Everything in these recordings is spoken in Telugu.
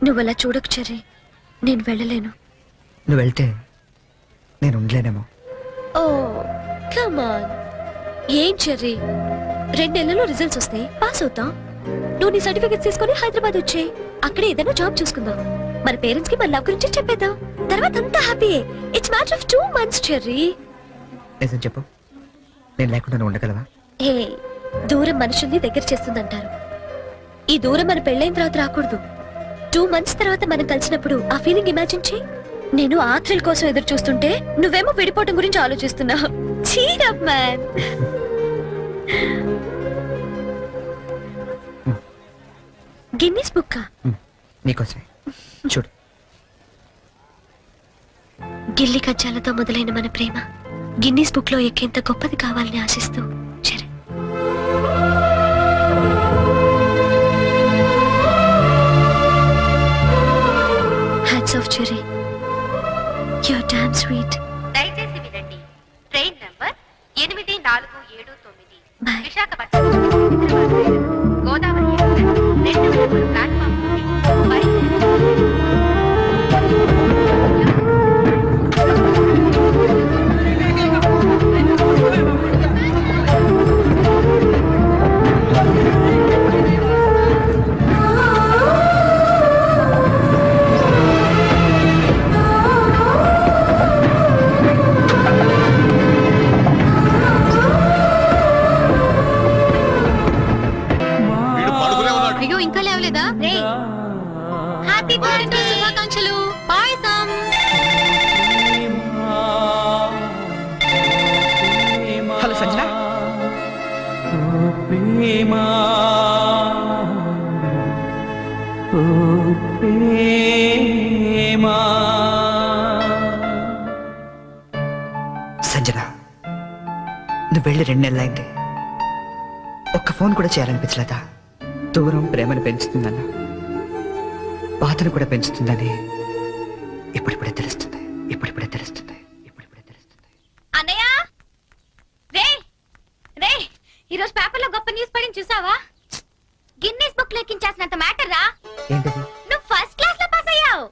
నువ్వు అలా చూడకు చెర్రీ, నేను వెళ్ళలేను. నువ్వు వెళ్తే నేను ఉండలేనేమో. ఓ కమాన్. ఏం చెర్రీ, 2 నెలల్లో రిజల్ట్స్ వస్తాయి, పాస్ అవుతాం. నువ్వు నీ సర్టిఫికెట్స్ తీసుకొని హైదరాబాద్ వచ్చేయి. అక్కడే ఏదైనా జాబ్ చూసుకుందాం. మన పేరెంట్స్ కి మన లవ్ గురించి చెప్పేద్దాం. తర్వాత అంతా హ్యాపీయే. It's matter of 2 months Cherry. నిజం చెప్పు, నేను లేకుండా నువ్వు ఉండగలవా? ఏ దూరం మనుషుల్ని దగ్గర చేస్తుందంటారు. ఈ దూరం మన పెళ్ళైన తర్వాత రాకూడదు. 2 months తర్వాత మనం కలిసినప్పుడు ఆ ఫీలింగ్ ఇమాజిన్ చేయి. నేను ఆ థ్రిల్ కోసం ఎదురు చూస్తుంటే నువ్వేమో విడిపోవటం గురించి ఆలోచిస్తున్నావు. Cheer up man. Guinness book నీకోసమే. చూడు, గిల్లి కజ్జాలతో మొదలైన మన ప్రేమ గిన్నిస్ బుక్ లో ఎక్కేంత గొప్పది కావాలని ఆశిస్తూ Charan. Hats off Cherry, your damn sweet. దయచేసి వినండి. Train number 8479 Visakhapatnam Godavari express 2 platform నుండి అయ్యో ఇంకా లేవలేదా? హ్యాపీ బర్త్డే, శుభాకాంక్షలు, పాయసం. హలో సంజన. సంజన, నువ్వు వెళ్ళి 2 నెలలైంది. ఒక్క ఫోన్ కూడా చేయాలనిపించలేదా? దూరం ప్రేమను పెంచుతుందన్న, బాధను కూడా పెంచుతుందని ఇప్పుడిప్పుడే తెలుస్తుంది. ఇప్పుడిప్పుడే తెలుస్తుంది. ఇప్పుడిప్పుడే తెలుస్తుంది. అన్నయ్య, రే రే, ఈరోజు పేపర్లో గొప్ప న్యూస్ పడింది చూసావా? గిన్నీస్ బుక్ లో ఎక్కించేసినంత మ్యాటర్ రా. ఏంటది? నువ్వు ఫస్ట్ క్లాస్ లో పాస్ అయ్యావు.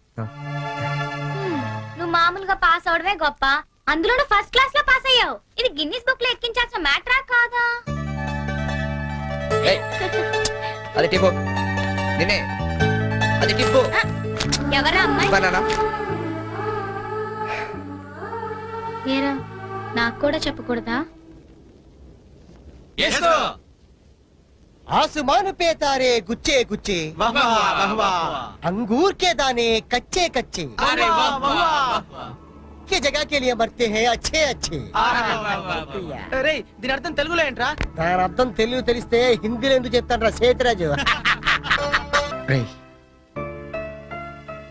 నువ్వు మామూలుగా పాస్ అవడమే గొప్ప, అందులో నువ్వు ఫస్ట్ క్లాస్ లో పాస్ అయ్యావు. ఇది గిన్నీస్ బుక్ లో ఎక్కించాల్సిన మ్యాటరా కాదా? అది టిప్పు, నిన్నే. అది టిప్పు. ఎవరా అమ్మాయి? బనానా. ఏరా, నాకు కూడా చెప్పకూడదా? आसमान पे तारे गुच्छे गुच्छे, अंगूर के दाने कच्चे कच्चे, ये जगह के लिए मरते हैं अच्छे अच्छे. దీని అర్థం తెలుగులో ఏంట్రా? దాని అర్థం తెలుగు తెలిస్తే హిందీలో ఎందుకు చెప్తాను రా సేతురాజు.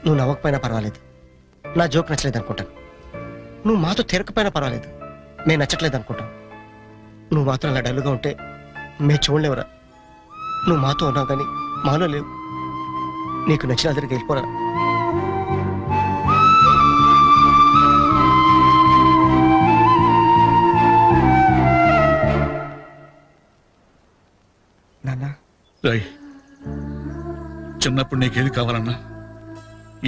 నువ్వు నవ్వకపోయినా పర్వాలేదు, నా జోక్ నచ్చలేదు అనుకుంటాను. నువ్వు మాతో తిరగకపోయినా పర్వాలేదు, మేము నచ్చట్లేదు అనుకుంటాం. నువ్వు మాత్రం అలా డల్లుగా ఉంటే మేము చూడలేవురా. నువ్వు మాతో ఉన్నావు కానీ మాలో లేవు. నీకు నచ్చిన దగ్గరికి వెళ్ళిపోరా. నాన్న, చిన్నప్పుడు నీకేది కావాలన్నా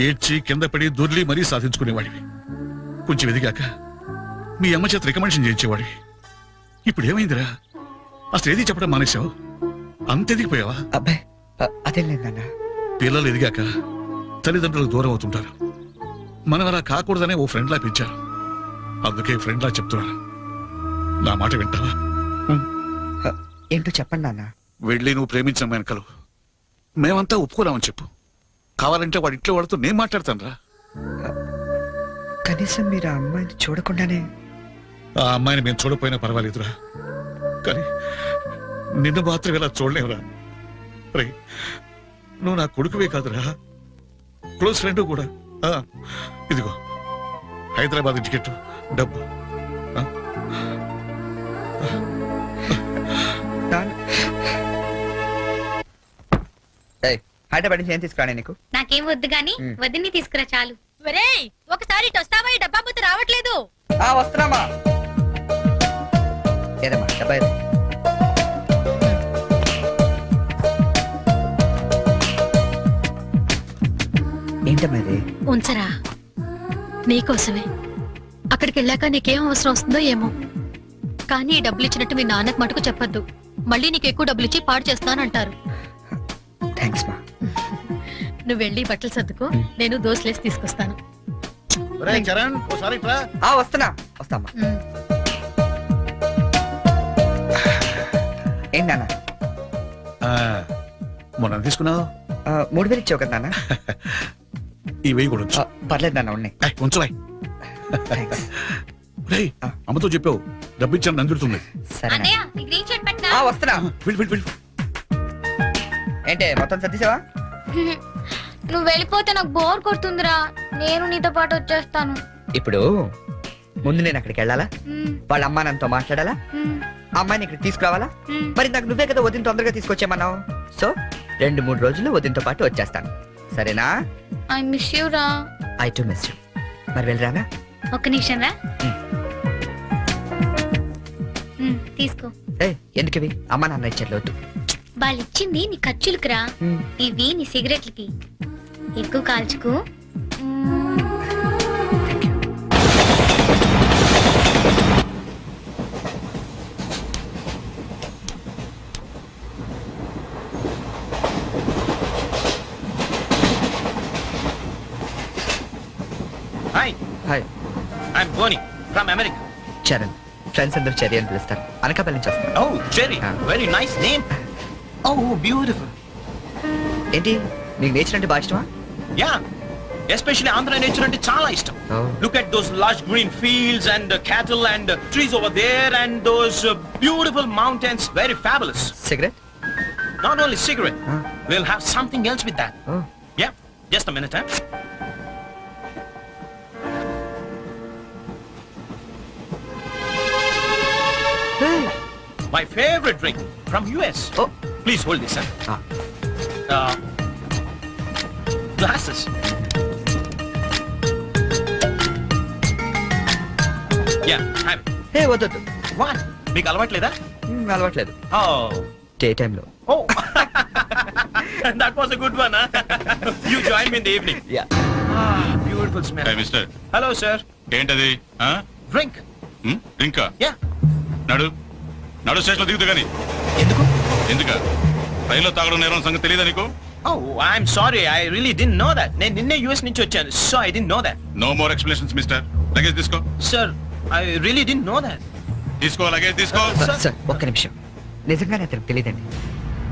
ఏడ్చి కింద పడి దొర్లి మరీ సాధించుకునేవాడివి. కొంచెం ఎదిగాక మీ అమ్మ చేత రికమెండేషన్ చేయించేవాడివి. ఇప్పుడు ఏమైందిరా? అసలు ఏది చెప్పడం మానేశావు? అంత ఎదిగిపోయావా? అబ్బాయి అదేం లేదు నాన్న. పిల్లలు ఎదిగాక తల్లిదండ్రులకు దూరం అవుతుంటారు. మనం అలా కాకూడదనే ఓ ఫ్రెండ్లా పెంచారు. అందుకే ఫ్రెండ్లా చెప్తున్నాను, నా మాట వింటావా? ఏంటో చెప్పండి నాన్న. వెళ్ళి నువ్వు ప్రేమించిన వెనకలు మేమంతా ఒప్పుకోరామని చెప్పు. కావాలంటే వాడి ఇంట్లో వాడితో నేను మాట్లాడతాను రా. కనీసం మీరు ఆ అమ్మాయిని చూడకుండానే. ఆ అమ్మాయిని మేము చూడపోయినా పర్వాలేదురా, కానీ నిన్ను మాత్రం ఇలా చూడలేవురా. రే, నువ్వు నా కొడుకువే కాదురా, క్లోజ్ ఫ్రెండ్ కూడా. ఇదిగో హైదరాబాద్ టికెట్, డబ్బు. హైదరాబాద్ నుంచి ఏం తీసుకురానే నీకు? నాకేం వద్దు గాని వదిన్ని తీసుకురా చాలు. ఒకసారి వస్తావా? ఈ డబ్బా బుద్ధి రావట్లేదు. వస్తున్నామా? ఏదమ్మా డబ్బా? ఏంటమ్మా ఇది? ఉంచరా నీకోసమే. అక్కడికి వెళ్ళాక నీకేం అవసరం వస్తుందో ఏమో, కానీ ఈ డబ్బులు ఇచ్చినట్టు మీ నాన్నకు మటుకు చెప్పొద్దు. మళ్ళీ నీకు ఎక్కువ డబ్బులు ఇచ్చి పాడు చేస్తానంటారు. థ్యాంక్స్ మా. నువ్వు వెళ్ళి బట్టలు సర్దుకో, నేను దోశలేసి తీసుకొస్తాను. చరణ్ ఒకసారి ఇట్రా. వస్తామ్మా. ఉమ్. ఏంటి నాన్న? మొన్న తీసుకున్నావు 3000 ఇచ్చావు కదా నాన్న? ఈ వెయ్యి కూడా ఉంచు. పర్లేదు నాన్న, ఉన్నాయి. ఉంచలే. థ్యాంక్స్. రేయ్, అమ్మతో చెప్పావు డబ్బు ఇచ్చాను నందుతుంది. సరే నాన్న. అన్నయ్య నీకు రీచ్ పెట్టినా వస్తున్నా. వెళ్ళు వెళ్ళు వెళ్ళు. ఏంటి మొత్తం సర్దిసావా? నువ్వు వెళ్ళిపోతే నాకు బోర్ కొడుతుందిరా. నేను నీతో పాటు వచ్చేస్తాను. ఇప్పుడు ముందు నేను అక్కడికి వెళ్ళాలా? వాళ్ళ అమ్మా నాన్నతో మాట్లాడాలా? అమ్మాయిని ఇక్కడ తీసుకురావాలా? మరి నాకు నువ్వే కదా వదిన తొందరగా తీసుకొచ్చేమన్నావు. సో 2-3 రోజులు వదినతో పాటు వచ్చేస్తాను, సరేనా? ఐ మిస్ యూ రా. I to miss you. మరి వెళ్ళరానా? ఒక్క నిమిషం రా. తీసుకో. ఎందుకు ఇవి? అమ్మా నాన్న ఇచ్చేది వద్దు. వాళ్ళు ఇచ్చింది నీ ఖర్చులకు రా. ఇవి నీ సిగరెట్లకి. ఎక్కువ కాల్చుకో. Hi, hi, I'm Boni from America. Charan. Friends అందరూ చెర్రీ అని పిలుస్తారు. అనకాపల్లి నుంచి వస్తాను. Oh, Jerry, very nice name. Oh, beautiful. ఏంటి నీకు నేచర్ అంటే బాగా ఇష్టమా? Yeah, especially Andhra nature ante chaala ishtam. Oh. Look at those lush green fields and cattle and trees over there and those beautiful mountains. Very fabulous. Cigarette? Not only cigarette, we'll have something else with that. Oh. Yeah, just a minute, huh? My favorite drink from US. Oh. Please hold this, huh? Glasses. Yeah, have it. హే వద్దు. What? మీకు అలవాట్లేదా? అలవాట్లేదు. Oh. డే టైంలో. Oh. That was a good one, huh? You join me in the evening. Yeah. Ah, beautiful smell. Hey, mister. Hello, sir. ఏంటది? Drink. ఇంకా Yeah. నడు నడు స్టేషన్ లో దిగుతూ గాని. ఎందుకు? ఎందుక రైల్లో తాగడం నేరం సంగతి తెలియదా నీకు? Oh, I'm sorry. I really didn't know that. నేను నిన్నే US నుంచి వచ్చాను. So I didn't know that. No more explanations mister. Luggage తీసుకో. Sir, I really didn't know that. తీసుకో లగేజ్ తీసుకో. సార్ ఒక్క నిమిషం, నిజంగానే అతనికి తెలియదండి.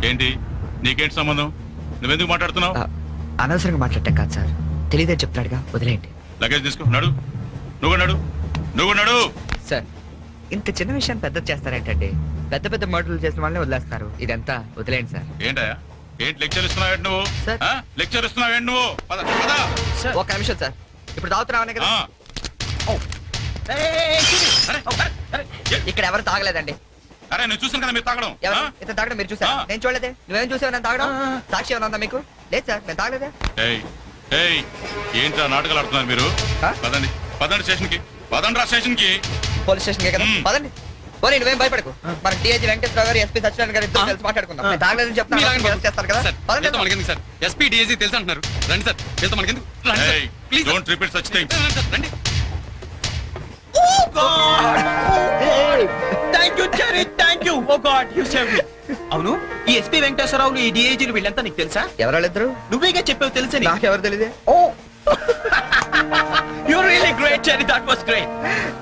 ఏంటి నీకేంటి సంబంధం? నువ్వెందుకు మాట్లాడుతున్నావు? అనవసరంగా మాట్లాడటం కాదు సార్, తెలియదని చెప్తున్నాడుగా, వదిలేయండి. లగేజ్ తీసుకో. నడు నువ్వు నడు నువ్వు నడు. సార్ ఇంత చిన్న విషయాన్ని పెద్ద చేస్తారేంటండి? పెద్ద పెద్ద మర్డర్లు చేసిన వాళ్ళని వదిలేస్తారు. ఇదంతా వదిలేయండి సార్. ఏంటయ్యా ఏంటి లెక్చర్ ఇస్తున్నావు నువ్వు? సార్. లెక్చర్ ఇస్తున్నావు నువ్వు? పద పద. Sir. ఒక్క నిమిషం సార్, ఇప్పుడు తాగుతున్నామనే కదా? Oh. Hey, అరే అరే. ఇక్కడ ఎవరు తాగలేదండి. అరే నేను చూసాను కదా మీరు తాగడం. ఎవరు ఇతను తాగడం మీరు చూసారా? నేను చూడలేదే. నువ్వేం చూసావు నేను తాగడం? సాక్షి ఏమైనా ఉందా మీకు? లేదు సార్, నేను తాగలేదే. ఏయ్ ఏయ్ ఏంట్రా నాటకాలు ఆడుతున్నారు మీరు? పదండి పదండి స్టేషన్ కి. పదండి రా స్టేషన్ కి. పోలీస్ స్టేషన్ కదా, పదండి. పోనీ నువ్వేం భయపడకు. మన డిఐజీ వెంకటేశ్వర గారు, ఎస్పీ సత్యనారాయణ గారు ఇద్దరు కలిసి మాట్లాడుకుందాం. నేను తాగలేదని చెప్తాను చేస్తారు కదా. పదండి. మనకెందుకు సార్? ఎస్పీ డిఐజీ తెలుసు అంటున్నారు. రండి సార్, వెళ్తాం. మనకెందుకు? రండి సార్, ఏయ్ please. Don't repeat such things. రండి. Oh God! Thank you, Jerry. Thank you. Oh God, you saved me. అవును, ఈ ఎస్పీ వెంకటేశ్వరరావులు ఈ డిఐజీలు వీళ్ళంతా నీకు తెలుసా? ఎవరాళ్ళిద్దరు? నువ్వేగా చెప్పావు తెలుసా నీకు? నాకెవరు తెలియదే. Oh. You're really great, Jerry. That was great.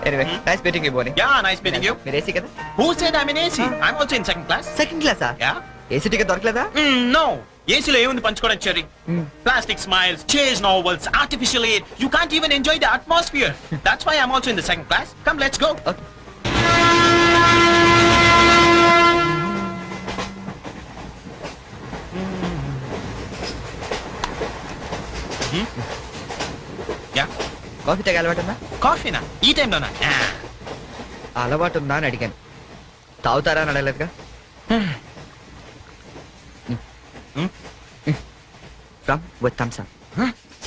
Anyway, nice meeting you Boney. Yeah, nice meeting you. మీరు ఏసీ కదా? Who said I'm in AC? I'm also in second class. Second క్లాసా? Yeah. ఏసీ టికెట్ దొరకలేదా? No. ఏసీలో ఏముంది పంచుకోవడం, cherry? Plastic smiles, chase novels, artificial air. You can't even enjoy the atmosphere. That's why I'm also in the second class. Come, let's go. Okay. Yeah. Coffee తాగే అలవాటు ఉందా? కాఫీనా? ఈ టైంలోనా? అలవాటు ఉందా అని అడిగాను. తాగుతారా అని అడగలేదుగా. From with Thums Up.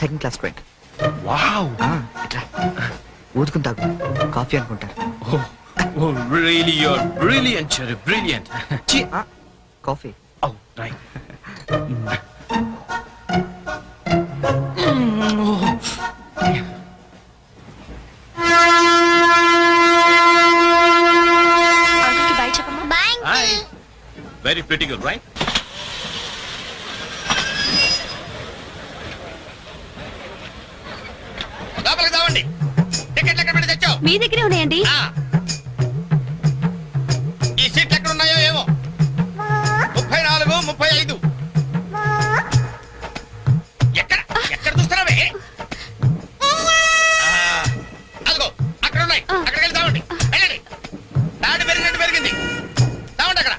Second class drink. Wow. ఇట్లా ఊదుకుని తాగు, కాఫీ అనుకుంటారు. Oh, really, you're brilliant, Cherry. Brilliant. Coffee. Oh, right. Very pretty good right? లోపలికి రావండి. టికెట్లు ఎక్కడ పెట్టి తెచ్చావు? మీ దగ్గరే ఉన్నాయండి. ఆ. ఈ సీట్లు ఎక్కడ ఉన్నాయో ఏమో. 34, 35. ఎక్కడ ఎక్కడ చూస్తున్నావే? అదిగో అక్కడ ఉన్నాయి. అక్కడికి వెళ్ళి తావండి. వెళ్ళండి. తాడు పెరిగినట్టు పెరిగింది. తావండి అక్కడ.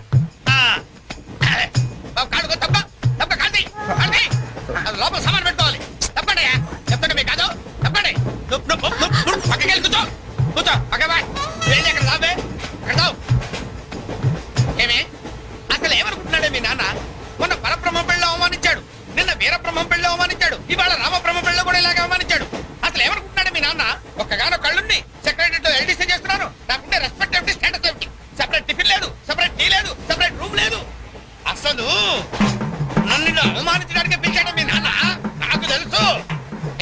బాబు కాడుకో తప్ప తప్ప కాంతి కాంతి. లోపల సామాన్ పెట్టుకోవాలి. తప్పండి చెప్తాండి మీకు కాదు. తప్పండి. పక్కకి వెళ్ళి కూర్చో. కూర్చో పక్క బాయ్. వెళ్ళి అక్కడ రాబే. అక్కడ తావు. ఏమే అసలు ఏమనుకుంటున్నాడే మీ నాన్న? మొన్న పరబ్రహ్మం పెళ్ళి అవమానించాడు, నిన్న వీరబ్రహ్మం పెళ్ళి అవమానించాడు, ఇవాళ రామబ్రహ్మ పెళ్ళి కూడా ఇలాగే అవమానించాడు. అసలు ఏమనుకుంటున్నాడు మీ నాన్న? ఒక్కగానో కళ్ళుండి సెక్రటరీతో ఎల్డీసీ చేస్తున్నాను. నాకుంటే రెస్పెక్ట్ ఏమిటి, స్టేటస్ ఏమిటి? సెపరేట్ టిఫిన్ లేదు, సెపరేట్ టీ లేదు, సెపరేట్ రూమ్ లేదు. అసలు నన్ను ఇలా అవమానించడానికి పిలిచాడు మీ నాన్న. నాకు తెలుసు.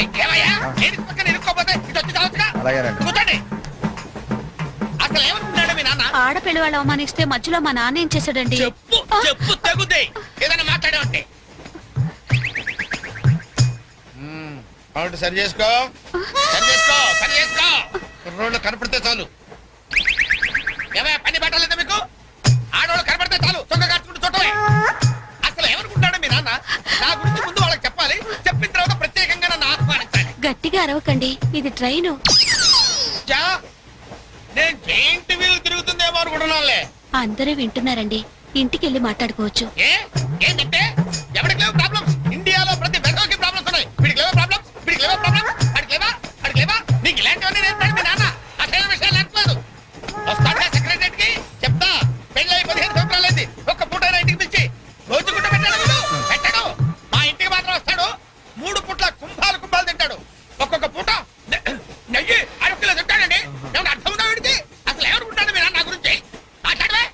ఇంకేమయ్యా నేను పక్కన ఇరుక్కోపోతే ఇది వచ్చి చావచ్చుగా. కూర్చోండి. అసలు ఏమనుకుంటున్నాడు మీ నాన్న? ఆడపిల్ల వాళ్ళు అవమానిస్తే మధ్యలో మా నాన్న ఏం చేశాడండి? చెప్పు చెప్పు తెగుద్ది. ఏదైనా మాట్లాడావంటే అవును. సరి చేసుకో సరి చేసుకో సరి చేసుకో. రోడ్లు కనపడితే చాలు. ఏమయ్య పని పట్టాలేదా మీకు? ఆడవాళ్ళు కనపడితే చాలు చొక్క కట్టుకుంటూ చూడటమే. అసలు ఏమనుకుంటాడు మీ నాన్న? నా గురించి ముందు వాళ్ళకి చెప్పాలి. చెప్పిన తర్వాత ప్రత్యేకంగా నన్ను ఆహ్వానించాలి. గట్టిగా అరవకండి, ఇది ట్రైను. చా, నేను జైంట్ వీల్ తిరుగుతుందేమో అనుకుంటున్నానులే. అందరూ వింటున్నారండి, ఇంటికి వెళ్ళి మాట్లాడుకోవచ్చు. ఏంటంటే ఎవరికి లేవు ప్రాబ్లమ్స్? ఇండియాలో ప్రతి బెంగోకి ప్రాబ్లమ్స్ ఉన్నాయి. వీడికి లేవా ప్రాబ్లమ్స్? వీడికి లేవా ప్రాబ్లమ్స్? అడిగి లేవా అడిగి లేవా? నీకు ఇలాంటివన్నీ నేర్పాడు మీ నాన్న. అసలు విషయాలు నేర్పలేదు. వస్తాడా సెక్రటరీకి చెప్తా. పెళ్ళి 15 సంవత్సరాలైంది. ఒక్క పూట ఇంటికి పిలిచి రోజు గుడ్డ పెట్టాడు పెట్టాడు. మా ఇంటికి మాత్రం వస్తాడు. 3 పూట్ల కుంభాలు కుంభాలు తింటాడు. ఒక్కొక్క పూట నెయ్యి 6 కిలో తింటాడండి. ఏమన్నా అర్థం ఉందా వీడికి? అసలు ఏమనుకుంటాడు మీ నాన్న నా గురించి? మాట్లాడవే.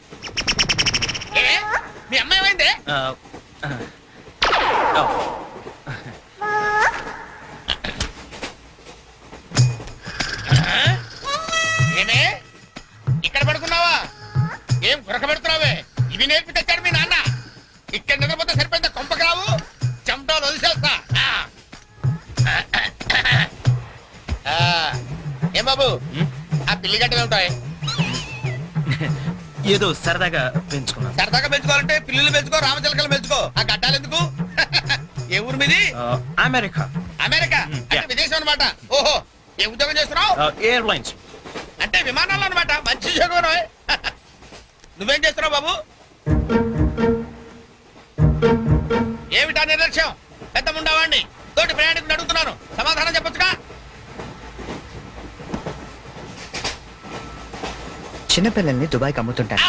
మీ అమ్మాయి ఏమైంది? ఏమే ఇక్కడ పడుకున్నావా? ఏం గురక పెడుతున్నావే? ఇవి నేర్పి తెచ్చాడు మీ నాన్న. ఇక్కడ నిద్రపోతే సరిపోయిందా? కొంపకి రావు, చెమటలు వదిలేస్తా. ఏం బాబు ఆ పిల్లి గడ్డ ఉంటాయి? ఏదో సరదాగా పెంచుకున్నాను. సరదాగా పెంచుకోవాలంటే పిల్లులు పెంచుకో, రామచిలకలు పెంచుకో. ఆ గడ్డాలు ఎందుకు? ఏ ఊరు మీది? అమెరికా. అమెరికా అంటే విదేశం అనమాట. ఓహో, ఏ ఉద్యోగం చేస్తున్నావు? ఎయిర్లైన్స్. అంటే విమానాలు అనమాట. మంచి ఉద్యోగం. నువ్వేం చేస్తున్నావు బాబు? ఏమిటా నిర్లక్ష్యం? పెద్ద ఉండవాడిని తోటి ప్రయాణికుని అడుగుతున్నాను, సమాధానం చెప్పొచ్చుగా. చిన్నపిల్లల్ని దుబాయ్కి అమ్ముతుంటారు.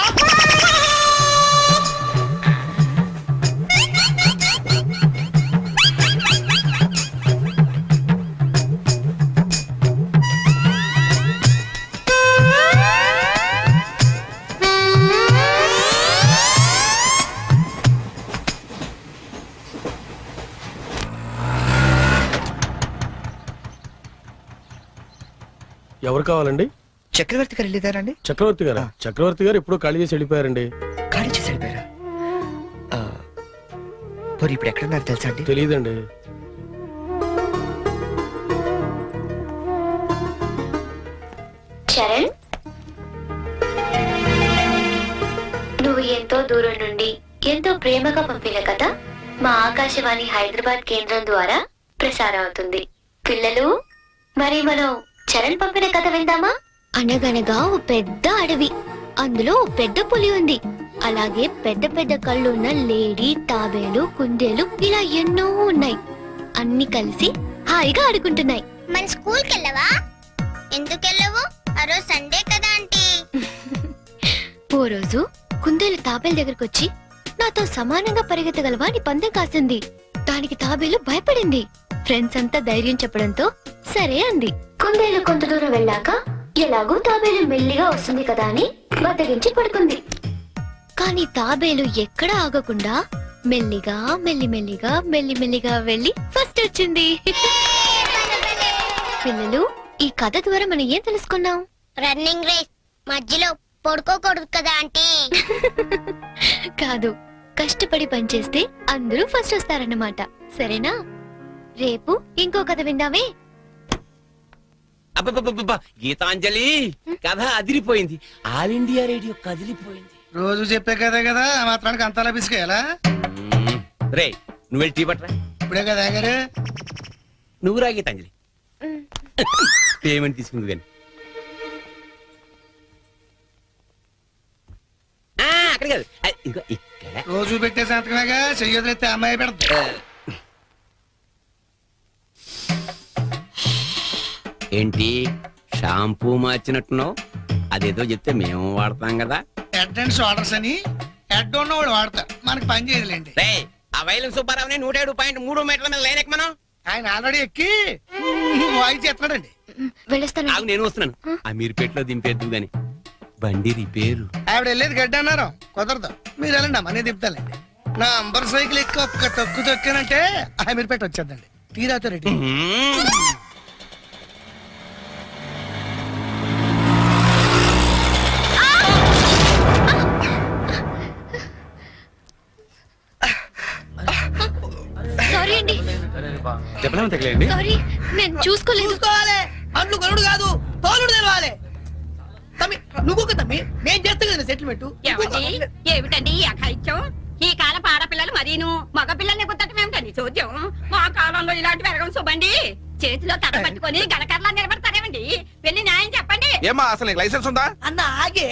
ఎవరు కావాలండి? చక్రవర్తి గారు వెళ్ళేదారండి? చక్రవర్తి గారు. చక్రవర్తి గారు ఎప్పుడో ఖాళీ చేసి వెళ్ళిపోయారండి. ఖాళీ చేసి వెళ్ళిపోయారా? మరి ఇప్పుడు ఎక్కడున్నారు తెలుసా అండి? తెలియదండి. చరణ్, నువ్వు ఎంతో దూరం నుండి ఎంతో ప్రేమగా పంపిన కథ మా ఆకాశవాణి హైదరాబాద్ కేంద్రం ద్వారా ప్రసారం అవుతుంది. పిల్లలు, మరి మనం చరణ్ పంపిన కథ విందామా? అనగనగా ఓ పెద్ద అడవి, అందులో ఓ పెద్ద పులి ఉంది. అలాగే పెద్ద పెద్ద కళ్ళున్న లేడీ, తాబేలు, కుందేలు ఇలా ఎన్నో ఉన్నాయి. అన్ని కలిసి హాయిగా ఆడుకుంటున్నాయి. మన స్కూల్ కి వెళ్ళవా? ఎందుకు వెళ్ళవు? ఆ రోజు సండే కదా ఆంటీ. ఓ రోజు కుందేలు తాబేలు దగ్గరకు వచ్చి నాతో సమానంగా పరిగెత్తగలవా అని పందెం కాసింది. దానికి తాబేలు భయపడింది. ఫ్రెండ్స్ అంతా ధైర్యం చెప్పడంతో సరే అంది. కుందేలు కొంత దూరం వెళ్ళాక ఎలాగో తాబేలు మెల్లిగా వస్తుంది కదా అని బద్దగించి పడుకుంది. కానీ తాబేలు ఎక్కడ ఆగకుండా మెల్లిగా మెల్లిమెల్లిగా మెల్లిమెల్లిగా వెళ్ళి ఫస్ట్ వచ్చింది. పిల్లలు, ఈ కథ ద్వారా మనం ఏం తెలుసుకున్నాం? రన్నింగ్ రేస్ మధ్యలో పడుకోకూడదు కదా ఆంటీ. కాదు, కష్టపడి పనిచేస్తే అందరూ ఫస్ట్ వస్తారన్నమాట. సరేనా? రేపు ఇంకో కథ విందామే. అబ్బబ్బబ్బబ్బ, గీతాంజలి కథ అదిరిపోయింది. ఆల్ ఇండియా రేడియో కదిలిపోయింది. రోజు చెప్పే కదే కదా ఆ మాత్రానికి అంతలా పిసికేయాలా? రే నువ్వు వెళ్ళి టీ పట్టరా. ఇప్పుడే కదా గారు నువ్వు రా గీతాంజలి. పేమెంట్ తీసుకుంది కానీ అక్కడ కాదు, ఇదిగో ఇక్కడ. రోజు పెట్టే సంతకమేగా చెయ్యొదిలేస్తే అమ్మాయి పెడతా. ఏంటి షాంపూ మార్చినట్టున్నావు? అదేదో చెప్తే మేము వాడతాం కదా. హెడ్ అండ్ షోల్డర్స్ అని హెడ్ ఉన్నవాడు వాడతారు, మనకి పని చేయదులేండి. రే ఆ వైలం సుబ్బారావుని 107.3 మీటర్ల మీద లైన్ ఎక్కమను. ఆయన ఆల్రెడీ ఎక్కి వాయిస్ చేస్తున్నాడండి. వెళ్ళొస్తాను. ఆగు, నేను వస్తున్నాను. అమీర్పేటలో దింపేద్దు గాని బండి రిపేరు. ఆవిడ వెళ్ళేది గడ్డి అన్నారు, కుదరదు. మీరు వెళ్ళండి అమ్మా, నేను దింపుతానండి. నా అంబర్ సైకిల్ ఎక్కి ఒక్క తొక్కు తొక్కానంటే అమీర్పేట వచ్చేద్దండి. తీరాతో రెడ్డి. సారీ అండి, చెప్పలేము తగిలేండి. సారీ, నేను చూసుకోలేదు. చూసుకోవాలి, అండ్లు గరుడు కాదు తోలుడు తెలవాలి. తమ్మి నువ్వు తమ్మి, నేను చేస్తా కదా సెటిల్మెంట్. ఏమిటండి ఈ అఘాయిత్యం? ఈ కాలం ఆడపిల్లలు మరీను మగ పిల్లల్ని గుర్తటం ఏమిటండి చూద్దాం. మా కాలంలో ఇలాంటి వెరగం చూబండి. చేతిలో కథ పట్టుకొని గలకర్లా నిలబడతారేమండి? వెళ్ళి న్యాయం చెప్పండి. ఏమా అసలు నీకు లైసెన్స్ ఉందా? అన్న ఆగే,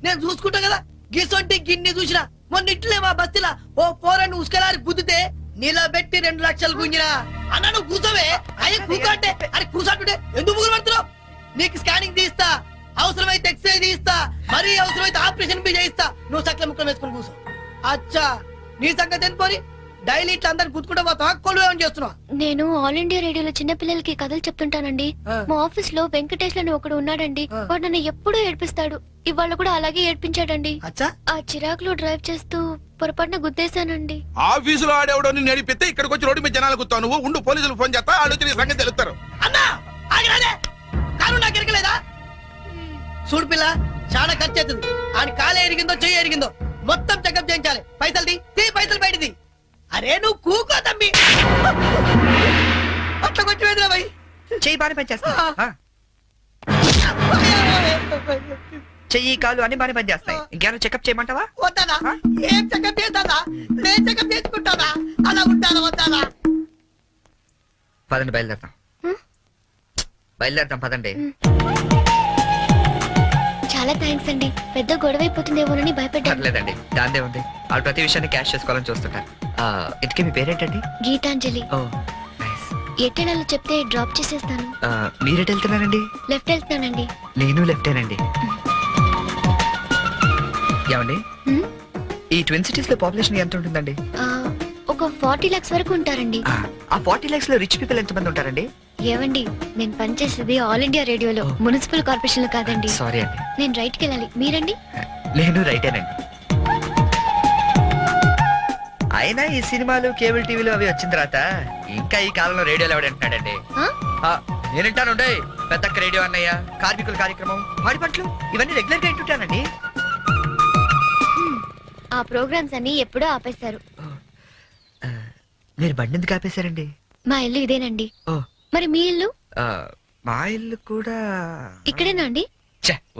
నేను చూసుకుంటా కదా. గిసొంటి గిన్ని చూసినా మొన్న ఇట్లే మా బస్తీలా ఓ పోరని ఉసుకలారి గుద్దితే నిలబెట్టి 2 లక్షలు గుంజినా. అన్న నువ్వు కూర్చోవే. అయ్యే కూకంటే అరే కూర్చోంటుంటే ఎందుకు ముగ్గురు పడుతున్నావు? నీకు స్కానింగ్ తీస్తా, అవసరమైతే ఎక్స్రే తీస్తా, మరీ అవసరమైతే ఆపరేషన్ బి చేయిస్తా. నువ్వు సకల ముక్కలు వేసుకుని కూర్చో. అచ్చా, నీ సంగతి ఎందుకోని డైలీ ఇట్లా అందరిని గుర్తుకుంటా పోతావా? కొలు ఏమని చేస్తున్నావా? నేను ఆల్ ఇండియా రేడియోలో చిన్న పిల్లలకి కథలు చెప్తుంటానండి. మా ఆఫీస్ లో వెంకటేష్ అని ఒకడు ఉన్నాడండి. వాడు నన్ను ఎప్పుడూ ఏడ్పిస్తాడు. ఇవాళ కూడా అలాగే ఏడ్పించాడండి. అచ్చా, ఆ చిరాకులో డ్రైవ్ చేస్తూ పొరపాటున గుద్దేశానండి. ఆఫీసులో ఆడేవాడు నిన్ను నడిపితే ఇక్కడికి వచ్చి రోడ్డు మీద జనాలు గుర్తావు. నువ్వు ఉండు, పోలీసులు ఫోన్ చేస్తా, ఆలోచి నీ సంగతి తెలుస్తారు. అన్నా ఆగిరాదే, కారు నాకు ఎరగలేదా? చూడు పిల్ల, చాలా ఖర్చు అవుతుంది. ఆడి కాలే ఎరిగిందో చెయ్యి ఎరిగిందో మొత్తం చెకప్ చేయించాలి. పైసలు తీ పైసలు బయటది. అరే నువ్వు కూకో తమ్మి. అట్లా కొట్టి వేదిరా భయ్. చెయ్యి బాగానే పనిచేస్తా. చెయ్యి కాలు అన్ని బాగానే పనిచేస్తాయి. ఇంకేమైనా చెకప్ చేయమంటావా? వద్దానా? ఏం చెకప్ చేస్తానా? నేను చెకప్ చేసుకుంటానా? అలా ఉంటానా వద్దానా? పదండి, బయలుదేరతాం. బయలుదేరతాం పదండి. చాలా థ్యాంక్స్ అండి. పెద్ద గొడవ అయిపోతుందేమోనని భయపడ్డాను. పర్లేదండి, దాందే ఉంది. వాళ్ళు ప్రతి విషయాన్ని క్యాష్ చేసుకోవాలని చూస్తుంటారు. ఇంతకీ మీ పేరేంటండి? గీతాంజలి. ఓ నైస్. ఎట్టెళ్ళాలో చెప్తే డ్రాప్ చేసేస్తాను. మీరెట్ వెళ్తున్నారండి? లెఫ్ట్ వెళ్తున్నానండి. నేను లెఫ్టేనండి. ఏమండి, హ్మ్? ఈ ట్విన్ సిటీస్ లో పాపులేషన్ ఎంత ఉంటుందండి? ఆ, ఒక 40 lakhs వరకు ఉంటారండి. ఆ 40 lakhs లో రిచ్ పీపుల్ ఎంత మంది ఉంటారండి? ఏవండి, నేను పనిచేసేది ఆల్ ఇండియా రేడియోలో, మున్సిపల్ కార్పొరేషన్ లో కాదండి. సారీ అండి. నేను రైట్కి వెళ్ళాలి. మీరండి? నేను రైటేనండి. అయినా ఈ సినిమాలు కేబుల్ టీవీలు అవి వచ్చిన తర్వాత ఇంకా ఈ కాలంలో రేడియోలు ఎవడంటున్నాడండి? ఆ? నేనంటాను పెద్దక్క రేడియో అన్నయ్య, కార్మికుల కార్యక్రమం, పాడి పంటలు ఇవన్నీ రెగ్యులర్ గా వింటుంటానండి. ఆ ప్రోగ్రామ్స్ అన్ని ఎప్పుడో ఆపేశారు. మీరు బండి ఎందుకు ఆపేశారండి? మా ఇల్లు ఇదేనండి. ఓ. మరి మీ ఇల్లు? మా ఇల్లు కూడా ఇక్కడేనా అండి?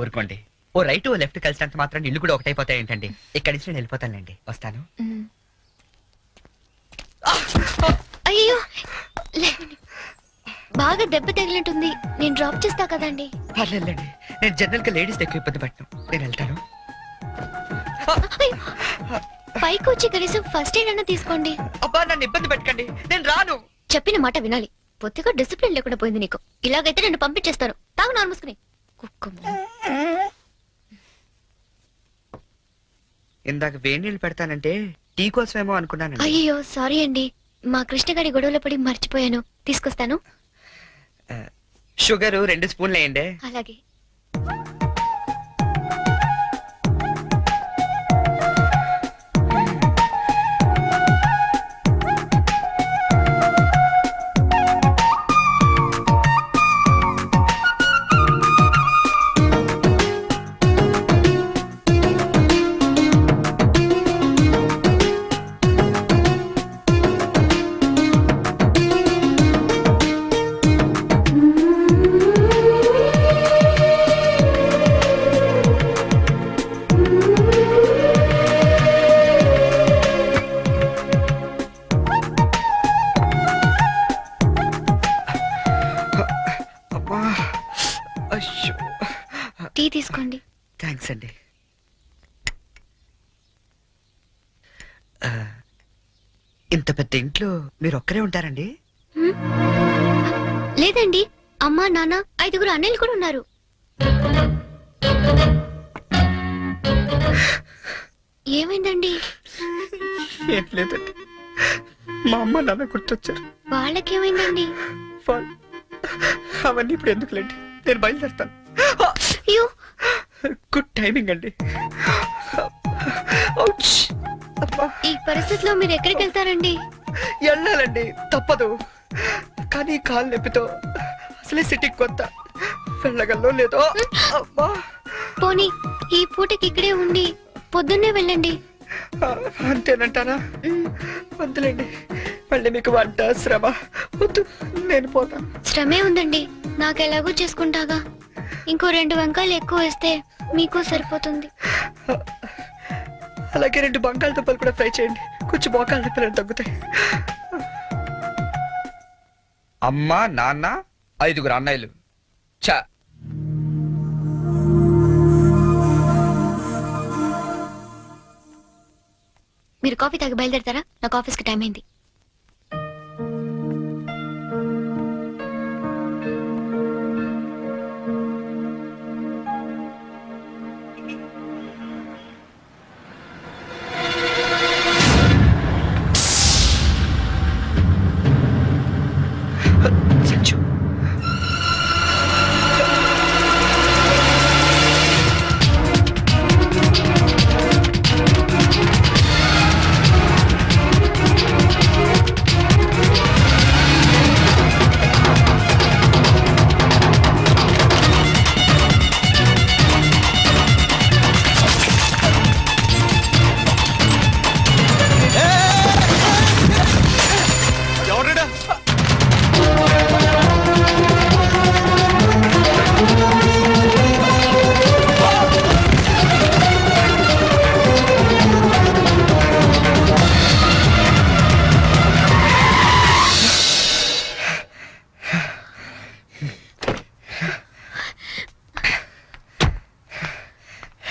ఊరుకోండి. ఓ రైట్ ఓ లెఫ్ట్ కలిసినంత మాత్రం ఇల్లు కూడా ఒకటైపోతాయి ఏంటండి? ఇక్కడి నుంచి నేను వెళ్ళిపోతానండి. వస్తాను. మ్. అయ్యో, లేవండి. బాగా దెబ్బ తగిలినట్టుంది. నేను డ్రాప్ చేస్తా కదండి. పర్లేదండి, నేను జనరల్ గా లేడీస్ ఎక్కువ ఇబ్బంది పట్టను. నేను వెళ్తాను. అయ్యో, పైకి వచ్చి కనీసం ఫస్ట్ ఎయిడ్ అన్న తీసుకోండి. అబ్బా, నన్ను ఇబ్బంది పెట్టకండి, నేను రాను. చెప్పిన మాట వినాలి. పొత్తిగా డిసిప్లిన్ లేకుండా పోయింది నీకు. ఇలాగైతే నన్ను పంపించేస్తాను. తాగు నారు మూసుకుని. కుక్క. ఇందాక వేడి నీళ్ళు పెడతానంటే టీ కోసమేమో అనుకున్నానండి. అయ్యో సారీ అండి. మా కృష్ణ గారి గొడవలో పడి మర్చిపోయాను. తీసుకొస్తాను. షుగర్ 2 స్పూన్లు వేయండి. అలాగే. తీసుకోండి. థ్యాంక్స్ అండి. ఇంత పెద్ద ఇంట్లో మీరు ఒక్కరే ఉంటారండి? లేదండి, అమ్మా నాన్న 5 అన్నయ్యలు కూడా ఉన్నారు. ఏమైందండి? ఏం లేదండి, మా అమ్మ నాన్న గుర్తొచ్చారు. వాళ్ళకేమైందండి? అవన్నీ ఇప్పుడు ఎందుకులేండి, నేను బయలుదేరుతాను. అయ్యో, గుడ్ టైమింగ్ అండి. ఔచ్! అబ్బా, ఈ పరిస్థితిలో మీరు ఎక్కడికి వెళ్తారండి? వెళ్ళాలండి, తప్పదు. కానీ కాలు నొప్పితో అసలే సిటీకి కొత్త, వెళ్ళగల్లో లేదో. అబ్బా, పోనీ ఈ పూటకి ఇక్కడే ఉండి పొద్దున్నే వెళ్ళండి. అంతేనంటారా? వద్దులేండి, మళ్ళీ మీకు వంట శ్రమ వద్దు, నేను పోతాను. శ్రమే ఉందండి, నాకు ఎలాగో చేసుకుంటాగా. ఇంకో 2 వంకాయలు ఎక్కువ వేస్తే మీకు సరిపోతుంది. అలాగే 2 బంగాళదుంపలు కూడా ఫ్రై చేయండి, కొంచెం మోకాళ్ళ నొప్పులు తగ్గుతాయి. అమ్మ నాన్న 5 అన్నయ్యలు. చా, మీరు కాఫీ తాగి బయలుదేరతారా? నాకు ఆఫీస్కి టైం అయింది. సంచు, ఎవరైనా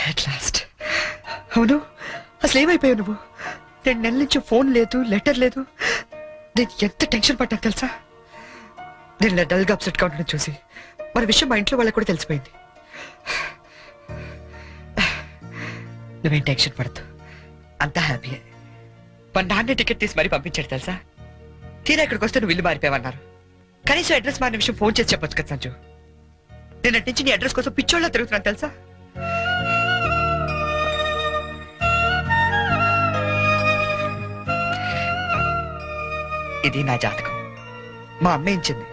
at last. అవును, అసలు ఏమైపోయావు నువ్వు? 2 నెలల నుంచి ఫోన్ లేదు, లెటర్ లేదు. నేను ఎంత టెన్షన్ పడ్డా తెలుసా? నేను ఇలా డల్గా అప్సెట్గా ఉండడం చూసి మన విషయం మా ఇంట్లో వాళ్ళకి కూడా తెలిసిపోయింది. నువ్వేం టెన్షన్ పడద్దు, అంతా హ్యాపీయే. మా నాన్నే టికెట్ తీసి మరీ పంపించాడు తెలుసా? తీరా ఇక్కడికి వస్తే నువ్వు ఇల్లు మారిపోయావన్నారు. కనీసం అడ్రస్ మారిన విషయం ఫోన్ చేసి చెప్పొచ్చు కదా సంజు. నేను అటు నుంచి నీ అడ్రస్ కోసం పిచ్చోళ్ళ తిరుగుతున్నాను తెలుసా? ఇది నా జాతకం, మా అమ్మ ఇచ్చింది.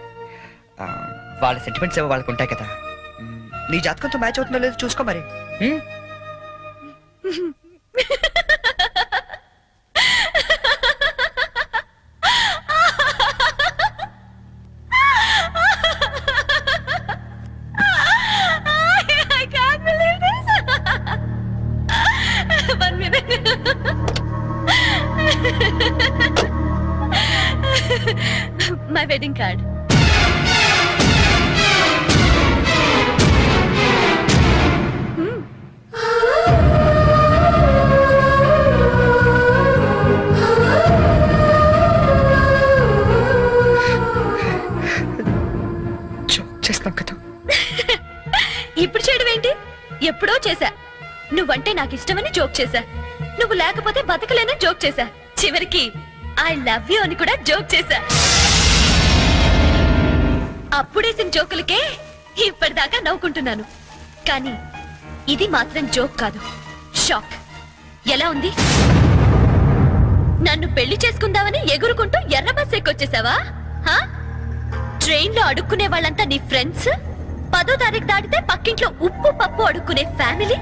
వాళ్ళ సెంటిమెంట్స్ ఏవో వాళ్ళకు ఉంటాయి కదా. నీ జాతకంతో మ్యాచ్ అవుతుందో లేదో చూసుకో మరి. My wedding card. చేస్తాం కదా. ఇప్పుడు చేయడం ఏంటి? ఎప్పుడో చేశా. నువ్వంటే నాకు ఇష్టమని జోక్ చేశా. నువ్వు లేకపోతే బతకలేనని జోక్ చేశా. చివరికి ఐ లవ్ యూ అని కూడా జోక్ చేశా. అప్పుడేసిన జోకులకే ఇప్పటిదాకా నవ్వుకుంటున్నాను. కానీ ఇది మాత్రం జోక్ కాదు, షాక్. ఎలా ఉంది? నన్ను పెళ్లి చేసుకుందామని ఎగురుకుంటూ ఎర్ర బస్ ఎక్కొచ్చేసావా? ట్రైన్ లో అడుక్కునే వాళ్ళంతా నీ ఫ్రెండ్స్, 10వ తారీఖు దాటితే పక్కింట్లో ఉప్పు పప్పు అడుక్కునే ఫ్యామిలీ.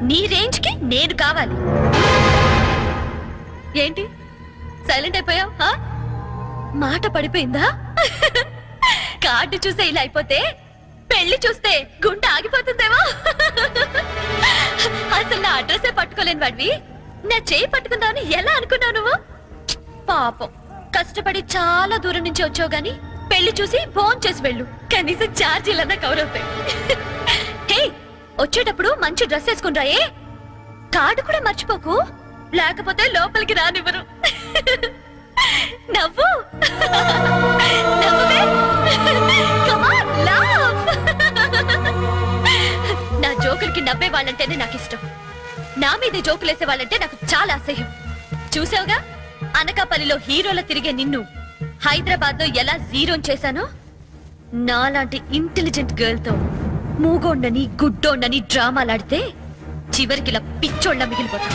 నీ రేంజ్ కి నేను కావాలి. ఏంటి సైలెంట్ అయిపోయావు? మాట పడిపోయిందా? కార్డు చూసే ఇలా అయిపోతే పెళ్లి చూస్తే గుండె ఆగిపోతుందేమో. అసలు నా అడ్రస్సే పట్టుకోలేని వాడివి నా చేయి పట్టుకుందామని ఎలా అనుకున్నావు నువ్వు? పాపం, కష్టపడి చాలా దూరం నుంచి వచ్చావు గాని పెళ్లి చూసి ఫోన్ చేసి వెళ్ళు, కనీసం ఛార్జీలన్నా కవర్ అవుతాయి. హే, వచ్చేటప్పుడు మంచి డ్రెస్ వేసుకుని రాయే. కార్డు కూడా మర్చిపోకు, లేకపోతే లోపలికి రానివ్వరు. నవ్వు నవ్వువే. Come on, laugh. నా జోకులకి నవ్వే వాళ్ళంటేనే నాకు ఇష్టం. నా మీద జోకులు వేసే వాళ్ళంటే నాకు చాలా అసహ్యం. చూసావుగా, అనకాపల్లిలో హీరోల తిరిగే నిన్ను హైదరాబాద్ లో ఎలా జీరో చేశానో, నాలాంటి ఇంటెలిజెంట్ గర్ల్ తో మూగోండని గుడ్డోండని డ్రామాలాడితే చివరికి ఇలా పిచ్చోళ్ళ మిగిలిపోతా.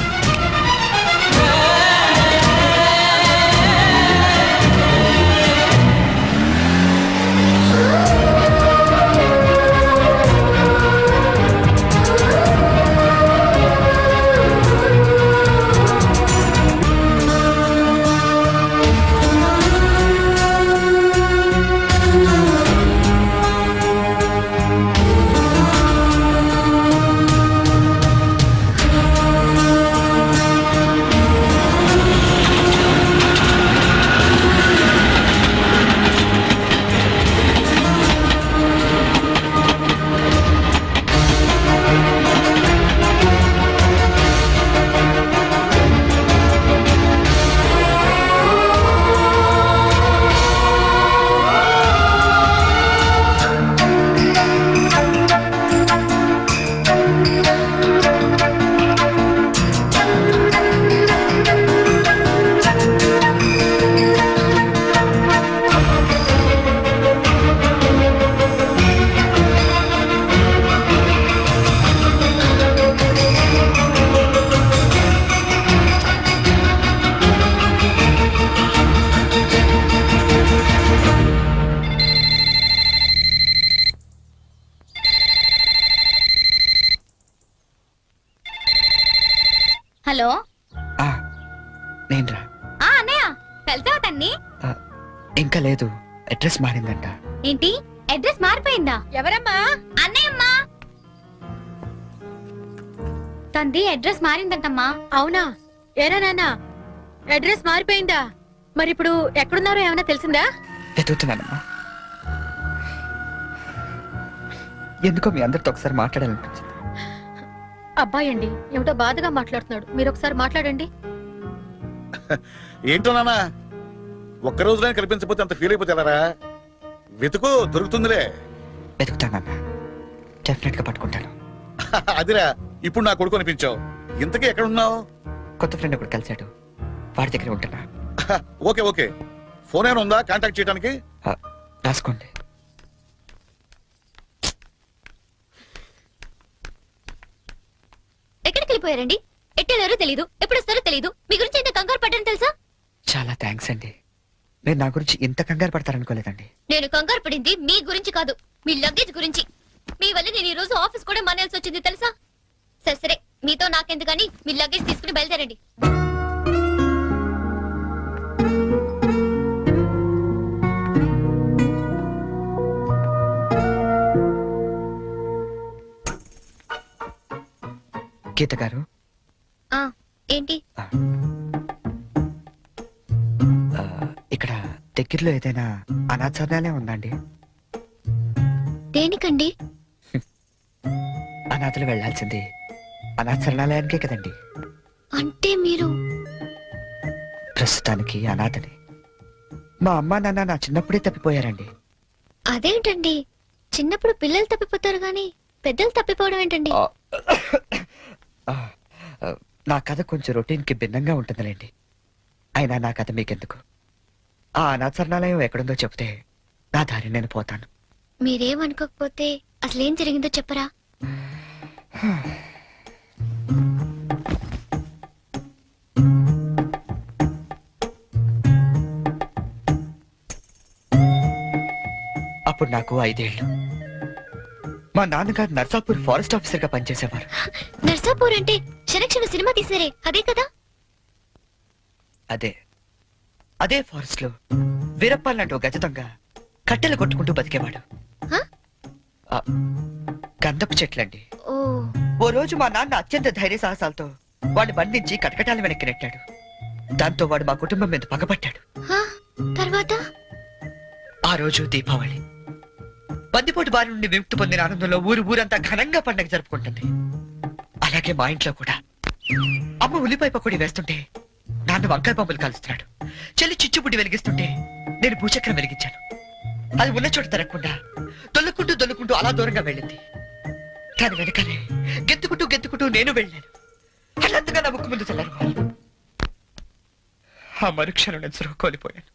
హలో, ఆ, నేనురా. అన్నయ్య కలిసావా తన్ని? ఇంకా లేదు, అడ్రస్ మారిందంట. ఏంటి, అడ్రస్ మారిపోయిందా? ఎవరమ్మా? అన్నయ్యమ్మా. తంది అడ్రస్ మారిందంటమ్మా. అవునా? ఏరా నాన్న, అడ్రస్ మారిపోయిందా? మరి ఇప్పుడు ఎక్కడున్నారో ఏమైనా తెలిసిందా? వెతుకుతున్నానమ్మా. ఎందుకో మీ అందరితో ఒకసారి మాట్లాడాలనిపించింది. అబ్బాయి అండి, ఏమిటో బాధగా మాట్లాడుతున్నాడు. మీరు ఒకసారి మాట్లాడండి. ఏంటో నాన్న, ఒక్క రోజులో కనిపించకపోతే అంత ఫీల్ అయిపోతే ఎలారా? వెతుకు, దొరుకుతుందిలే. వెతుకుతానన్నా, డెఫినెట్ గా పట్టుకుంటాను. అదిరా, ఇప్పుడు నా కొడుకు అనిపించావు. ఇంతకీ ఎక్కడ ఉన్నావు? కొత్త ఫ్రెండ్ ఒకటి కలిశాడు, వాడి దగ్గర ఉంటున్నా. ఓకే ఓకే, ఫోన్ ఏమైనా ఉందా కాంటాక్ట్ చేయడానికి? రాసుకోండి. ఎక్కడికి వెళ్ళిపోయారండి? ఎట్టెళ్ళారో తెలీదు, ఎప్పుడు వస్తారో తెలీదు. మీ గురించి ఇంత కంగారు పడ్డాను తెలుసా? చాలా థ్యాంక్స్ అండి. మీరు నా గురించి ఇంత కంగారు పడతారనుకోలేదండి. నేను కంగారు పడింది మీ గురించి కాదు, మీ లగేజ్ గురించి. మీ వల్ల నేను ఈ రోజు ఆఫీస్ కూడా మానేయాల్సి వచ్చింది తెలుసా? సరే సరే, మీతో నాకెందుకని మీ లగేజ్ తీసుకుని బయలుదేరండి. గీత గారు, ఏంటి? ఇక్కడ దగ్గరలో ఏదైనా అనాథాలయం ఉందండి? దేనికండి? అనాథలు వెళ్లాల్సింది అనాథ శరణాలయానికే కదండి. అంటే మీరు ప్రస్తుతానికి అనాథని. మా అమ్మా నాన్న నా చిన్నప్పుడే తప్పిపోయారండి. అదేంటండి, చిన్నప్పుడు పిల్లలు తప్పిపోతారు గాని పెద్దలు తప్పిపోవడం ఏంటండి? నా కథ కొంచెం రొటీన్ కి భిన్నంగా ఉంటుందిలేండి. అయినా నా కథ మీకెందుకు? ఆ అనాథ శరణాలయం ఎక్కడుందో చెప్తే నా దారి నేను పోతాను. మీరేమనుకోకపోతే అసలేం జరిగిందో చెప్పరా? అప్పుడు నాకు 5 ఏళ్ళు. మా నాన్నగారు నర్సాపూర్ ఫారెస్ట్ ఆఫీసర్ గా పనిచేసేవారు. నర్సాపూర్ అంటే క్షణక్షణ సినిమా తీసారే అదే కదా? అదే అదే ఫారెస్ట్ లో వీరప్పాలంటూ గజతంగా కట్టెలు కొట్టుకుంటూ బతికేవాడు. హ? గంధపు చెట్లండి. ఓ ఓ రోజు మా నాన్న అత్యంత ధైర్య సాహసాలతో వాడిని బంధించి కటకటాల వెనక్కి నెట్టాడు. దాంతో వాడు మా కుటుంబం మీద పగపట్టాడు. హ? తర్వాత ఆ రోజు దీపావళి. బందిపోటు బారి నుండి విముక్తి పొందిన ఆనందంలో ఊరంతా ఘనంగా పండగ జరుపుకుంటుంది. అలాగే మా ఇంట్లో కూడా అమ్మ ఉల్లిపాయ పకోడీ వేస్తుంటే నాన్న వంకాయ పంపులు కాలుస్తున్నాడు. చెల్లి చిచ్చుబుడ్డి వెలిగిస్తుంటే నేను భూచక్రం వెలిగించాను. అది ఉన్న చోట తిరగకుండా దొల్లుకుంటూ అలా దూరంగా వెళ్ళింది. దాని వెనకాలే గెత్తుకుంటూ నేను వెళ్ళాను. అల్లంతగా నా ముక్కు ముందు చల్లారు. ఆ మరుక్షణం నేను సురుగు కోల్పోయాను.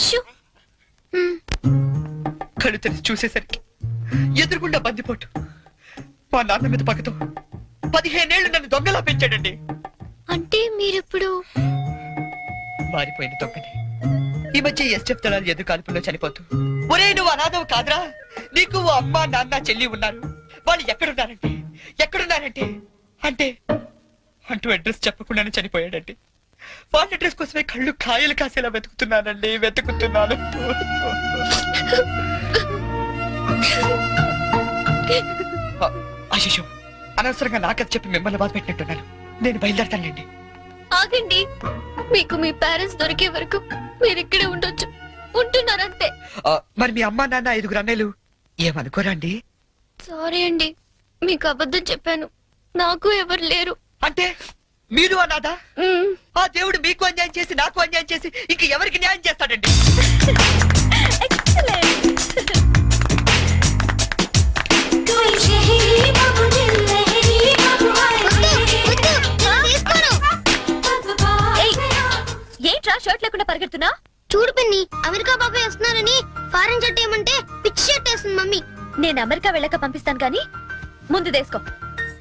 షూ. కళ్ళు తెరిచి చూసేసరికి ఎదురుగుండా బందిపోటు. మా నాన్న మీద పక్కతో 15 ఏళ్ళు నన్ను దొంగలా పెంచాడండి. అంటే మీరిప్పుడు మారిపోయిన దొంగని. ఈ మధ్య ఎస్టెఫ్ దళాలు ఎదురు కాల్పుల్లో చనిపోతూ, ఒరే నువ్వు అనాథవు కాదురా, నీకు ఓ అమ్మ నాన్న చెల్లి ఉన్నారు, వాళ్ళు ఎక్కడున్నారంటే అంటే అంటూ అడ్రస్ చెప్పకుండానే చనిపోయాడండి. వాళ్ళ అడ్రస్ కోసమే కళ్ళు కాయలు కాసేలా వెతుకుతున్నాను. అశిషు, అనవసరంగా నాకది చెప్పి మిమ్మల్ని బాధ పెట్టినట్టున్నాను. నేను బయలుదేరతానండి. ఆగండి. మీకు మీ పేరెంట్స్ దొరికే వరకు మీరు ఇక్కడే ఉండొచ్చు. ఉంటున్నారంతే. మరి మీ అమ్మ నాన్న 5 అన్నయ్యలు ఏమనుకోరా అండి? సారీ అండి, మీకు అబద్ధం చెప్పాను. నాకు ఎవరు లేరు. అంటే మీరు అనాథా? ఆ దేవుడు మీకు అన్యాయం చేసి నాకు అన్యాయం చేసి ఇంక ఎవరికి న్యాయం చేస్తాడండి? ఏంట్రా షర్ట్ లేకుండా పరిగెడుతున్నా? చూడు పిన్ని, అమెరికా బాబాయ్ వస్తున్నారని ఫారెన్ షర్ట్ ఏమంటే పిచ్చి షర్ట్ వేస్తుంది మమ్మీ. నేను అమెరికా వెళ్ళక పంపిస్తాను గాని ముందు దేసుకో.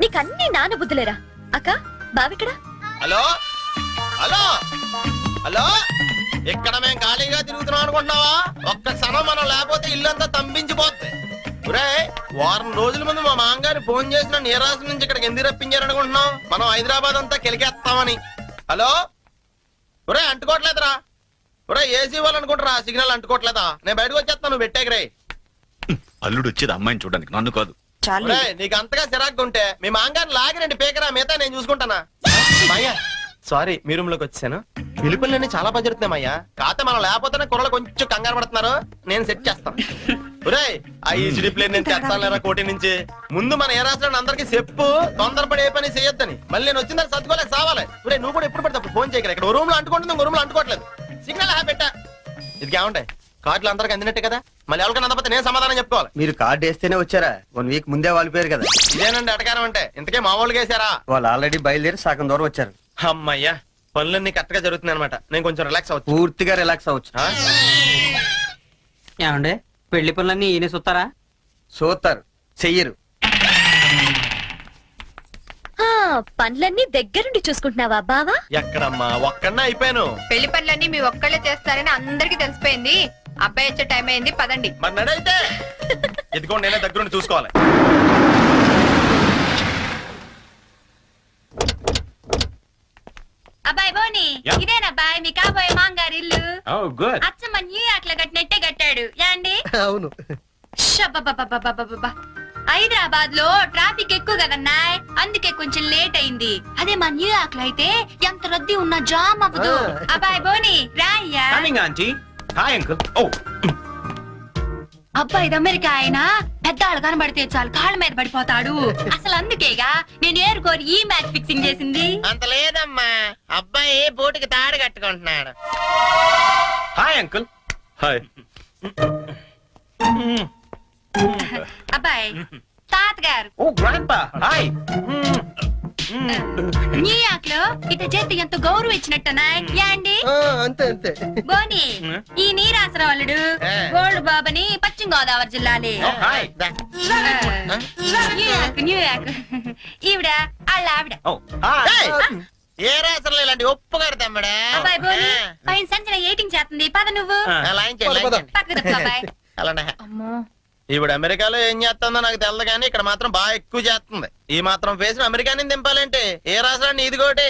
నీకన్నీ నాన్న బుద్ధులేరా? అక్క బావిక్కడ? హలో హలో హలో, ఇక్కడ మేము ఖాళీగా తిరుగుతున్నాం అనుకుంటున్నావా? ఒక్క క్షణం మనం లేకపోతే ఇల్లంతా తంపించిపోద్ది. ఒరే, వారం రోజుల ముందు మా మామగారు ఫోన్ చేసిన నీరాజు నుంచి ఇక్కడికి ఎందుకు రప్పించారనుకుంటున్నాం? మనం హైదరాబాద్ అంతా కెలికేస్తామని. హలో ఒరే, అంటుకోవట్లేదురా? ఒరే, ఏసీ వాళ్ళు అనుకుంటారా సిగ్నల్ అంటుకోవట్లేదా? నేను బయటకు వచ్చేస్తాను, నువ్వు పెట్టేకరే. అల్లుడు వచ్చేది అమ్మాయిని చూడడానికి, నన్ను కాదు. ఒరే, నీకు అంతగా చిరాకు ఉంటే మీ మామగారిని లాగిరండి పేకరా, మిగతా నేను చూసుకుంటానా. మాయ్యా సారీ, మీ రూమ్ లోకి వచ్చాను. పిలుపులన్నీ చాలా పని జరుగుతున్నాయి మాయ్యా. కాకపోతే మనం లేకపోతేనే కుర్రలు కొంచెం కంగారు పడుతున్నారు. నేను సెట్ చేస్తాను. ఒరే, ఆ ఈజీ ప్లేన్ నేను తెస్తాను కోటి నుంచి. ముందు మన ఏ రాష్ట్రాన్ని అందరికీ చెప్పు, తొందరపడి ఏ పని చేయొద్దని. మళ్ళీ నేను వచ్చిందని సర్దుకోలేక సావాలి. ఒరే, నువ్వు కూడా ఎప్పుడు పడితే అప్పుడు ఫోన్ చేయగలరు. ఇక్కడ రూమ్ లో అంటుకుంటుంది, ఇంకో రూమ్ లో అంటుకోవట్లేదు. సిగ్నల్ పెట్టా. ఇది ఏముంటాయి, కార్డులు అందరికి అందినట్టే కదా. మళ్ళీ ఎవరికైనా అందకపోతే నేను సమాధానం చెప్పుకోవాలి. మీరు కార్డు వేస్తేనే వచ్చారా? 1 వీక్ ముందే వాళ్ళు పేరు కదా. ఇదేనండి అటకారం అంటే. ఇంతకే మా వాళ్ళు వేసారా? వాళ్ళు ఆల్రెడీ బయలుదేరి సగం దూరం వచ్చారు. అమ్మయ్యా, పనులన్నీ కరెక్ట్ గా జరుగుతున్నాయి అనమాట. నేను కొంచెం రిలాక్స్ అవచ్చు. పూర్తిగా రిలాక్స్ అవ్వచ్చు. ఏమండే పెళ్లి పనులన్నీ ఈయన చూస్తారా? సూతారు, చెయ్యరు. పనులన్నీ దగ్గరుండి చూసుకుంటున్నావా బావా? ఎక్కడమ్మా, ఒక్కడనే అయిపోయాను. పెళ్లి పనులన్నీ మీ ఒక్కళ్ళే చేస్తారని అందరికి తెలిసిపోయింది. అబ్బాయి వచ్చే టైం అయింది, పదండి. మరి నడైతే ఎదుకోండి, నేనే దగ్గరుండి చూసుకోవాలి. అబ్బాయి బోని, Yeah. ఇదేనబ్బాయి మీ కాబోయే మాంగారి ఇల్లు. Oh, good. అచ్చమ్మ న్యూయార్క్ లో కట్టినట్టే కట్టాడు. యాండి అవును. షబ్బబ్బబ్బబ్బబ్బబ్బబ్బ. హైదరాబాద్ లో ట్రాఫిక్ ఎక్కువ కదన్నాయ్, అందుకే కొంచెం లేట్ అయింది. అదే మా న్యూయార్క్ లో అయితే ఎంత రద్దీ ఉన్నా జామ్ అవ్వదు. అబ్బాయి బోని రాయ్యా. Coming, auntie. Hi, uncle. Oh, అబ్బాయి ఇది అమెరికా ఆయన, పెద్దాళ్ళు కనబడితే చాలు కాళ్ళ మీద పడిపోతాడు. అసలు అందుకేగా నేను ఏరుకోరి ఈ మ్యాచ్ ఫిక్సింగ్ చేసింది. అంత లేదమ్మా, అబ్బాయి బోటుకి తాడు కట్టుకుంటున్నాడు. hi, uncle. Hi. అబ్బాయి తాతగారు Oh, grandpa. Hi. న్యూయార్క్ లో ఇట చేతి ఎంతో గౌరవం ఇచ్చినట్టనా యాండి. అంతే అంతే. బోని, ఈ నీరాసరవల్లుడు గోల్డ్ బాబని పశ్చిమ గోదావరి జిల్లాలే. Oh, hi. న్యూయార్క్ ఈవిడ అళ్ళ ఆవిడ. Oh, hi. ఏ రాత్రులు ఇలాంటి ఒప్పు కడతామ్మడా. అబ్బాయి బోని పైన సంచన ఎయిటింగ్ చేస్తుంది, పద నువ్వు పక్కకు తప్పు అబ్బాయి. అలానే అమ్మో, ఇప్పుడు అమెరికాలో ఏం చేస్తుందో నాకు తెలదు కానీ ఇక్కడ మాత్రం బాగా ఎక్కువ చేస్తుంది. ఈ మాత్రం ఫేస్ అమెరికాని దింపాలంటే ఏ రాష్ట్రాన్ని ఇది కోటి.